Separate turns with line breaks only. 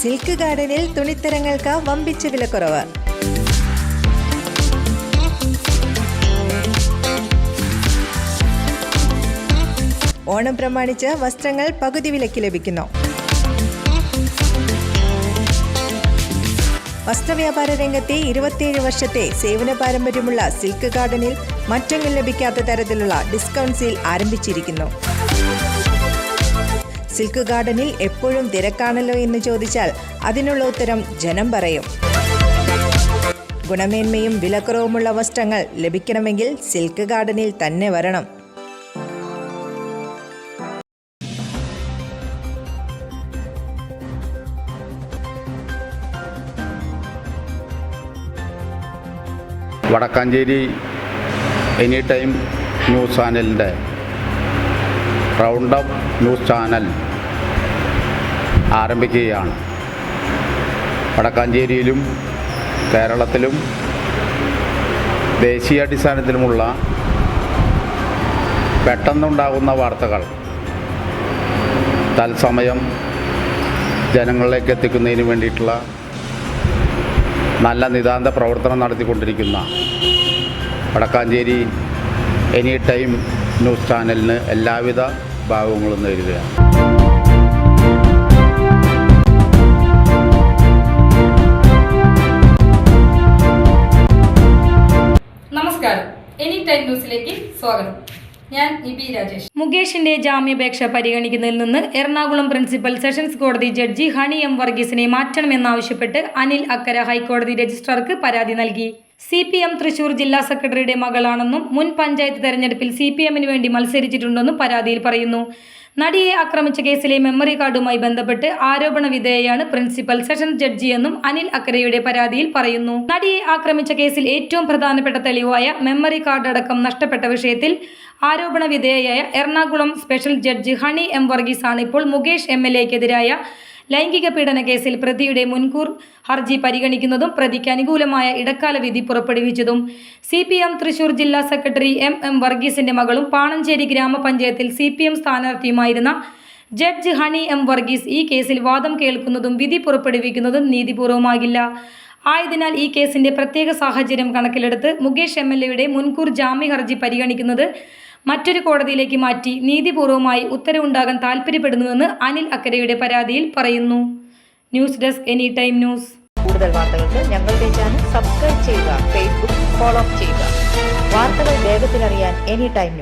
Silk ഗാർഡനിൽ തുണിത്തരങ്ങൾക്ക് വമ്പിച്ച വിലക്കുറവ്. ഓണം പ്രമാണിച്ച് വസ്ത്രങ്ങൾ പകുതി വിലയ്ക്ക് ലഭിക്കുന്നു. വസ്ത്രവ്യാപാര രംഗത്തെ 27 വർഷത്തെ സേവന പാരമ്പര്യമുള്ള സിൽക്ക് ഗാർഡനിൽ മറ്റെങ്ങും ലഭിക്കാത്ത തരത്തിലുള്ള ഡിസ്കൗണ്ട് സെയിൽ ആരംഭിച്ചിരിക്കുന്നു. സിൽക്ക് ഗാർഡനിൽ എപ്പോഴും തിരക്കാണല്ലോ എന്ന് ചോദിച്ചാൽ അതിനുള്ള ഉത്തരം ജനം പറയും. ഗുണമേന്മയും വിലക്കുറവുമുള്ള വസ്ത്രങ്ങൾ ലഭിക്കണമെങ്കിൽ സിൽക്ക് ഗാർഡനിൽ തന്നെ വരണം.
വടക്കാഞ്ചേരി എനി ടൈം ന്യൂസ് ചാനലിൻ്റെ റൗണ്ട് അപ്പ് ന്യൂസ് ചാനൽ ആരംഭിക്കുകയാണ്. വടക്കാഞ്ചേരിയിലും കേരളത്തിലും ദേശീയാടിസ്ഥാനത്തിലുമുള്ള പെട്ടെന്നുണ്ടാകുന്ന വാർത്തകൾ തത്സമയം ജനങ്ങളിലേക്ക് എത്തിക്കുന്നതിന് വേണ്ടിയിട്ടുള്ള നല്ല നിതാന്ത പ്രവർത്തനം നടത്തിക്കൊണ്ടിരിക്കുന്ന വടക്കാഞ്ചേരി എനി ടൈം ന്യൂസ് ചാനലിന് എല്ലാവിധ ഭാവങ്ങളും നേരുകയാണ്.
നമസ്കാരം, എനി ടൈം ന്യൂസിലേക്ക് സ്വാഗതം. ഞാൻ നിബി രാജേഷ്. മുകേഷിന്റെ ജാമ്യാപേക്ഷ പരിഗണിക്കുന്നതിൽ നിന്ന് എറണാകുളം പ്രിൻസിപ്പൽ സെഷൻസ് കോടതി ജഡ്ജി ഹണി എം വർഗീസിനെ മാറ്റണമെന്നാവശ്യപ്പെട്ട് അനിൽ അക്കര ഹൈക്കോടതി രജിസ്ട്രാർക്ക് പരാതി നൽകി. CPM തൃശൂർ ജില്ലാ സെക്രട്ടറിയുടെ മകളാണെന്നും മുൻ പഞ്ചായത്ത് തെരഞ്ഞെടുപ്പിൽ CPMന് വേണ്ടി മത്സരിച്ചിട്ടുണ്ടെന്നും പരാതിയിൽ പറയുന്നു. നടിയെ ആക്രമിച്ച കേസിലെ മെമ്മറി കാർഡുമായി ബന്ധപ്പെട്ട് ആരോപണ വിധേയയാണ് പ്രിൻസിപ്പൽ സെഷൻസ് ജഡ്ജിയെന്നും അനിൽ അക്കരയുടെ പരാതിയിൽ പറയുന്നു. നടിയെ ആക്രമിച്ച കേസിൽ ഏറ്റവും പ്രധാനപ്പെട്ട തെളിവായ മെമ്മറി കാർഡ് അടക്കം നഷ്ടപ്പെട്ട വിഷയത്തിൽ ആരോപണ വിധേയയായ Ernakulam special judge Honey M വർഗീസാണ് ഇപ്പോൾ മുകേഷ് MLAക്കെതിരായ ലൈംഗിക പീഡന കേസിൽ പ്രതിയുടെ മുൻകൂർ ഹർജി പരിഗണിക്കുന്നതും പ്രതിക്ക് അനുകൂലമായ ഇടക്കാല വിധി പുറപ്പെടുവിച്ചതും. CPM തൃശൂർ ജില്ലാ സെക്രട്ടറി M വർഗീസിന്റെ മകളും പാണഞ്ചേരി ഗ്രാമപഞ്ചായത്തിൽ CPM സ്ഥാനാർത്ഥിയുമായിരുന്ന ജഡ്ജ് ഹണി എം വർഗീസ് ഈ കേസിൽ വാദം കേൾക്കുന്നതും വിധി പുറപ്പെടുവിക്കുന്നതും നീതിപൂർവമാകില്ല. ആയതിനാൽ ഈ കേസിന്റെ പ്രത്യേക സാഹചര്യം കണക്കിലെടുത്ത് മുകേഷ് MLAയുടെ മുൻകൂർ ജാമ്യ ഹർജി പരിഗണിക്കുന്നത് മറ്റൊരു കോടതിയിലേക്ക് മാറ്റി നീതിപൂർവമായി ഉത്തരവുണ്ടാകാൻ താൽപ്പര്യപ്പെടുന്നുവെന്ന് അനിൽ അക്കരയുടെ പരാതിയിൽ പറയുന്നു. News desk any time news.
കൂടുതൽ വാർത്തകൾക്ക് ഞങ്ങളുടെ ചാനൽ സബ്സ്ക്രൈബ് ചെയ്യുക, ഫേസ്ബുക്ക് ഫോളോ ചെയ്യുക. വാർത്തകൾ വേഗത്തിലറിയാൻ എനി ടൈം ന്യൂസ്.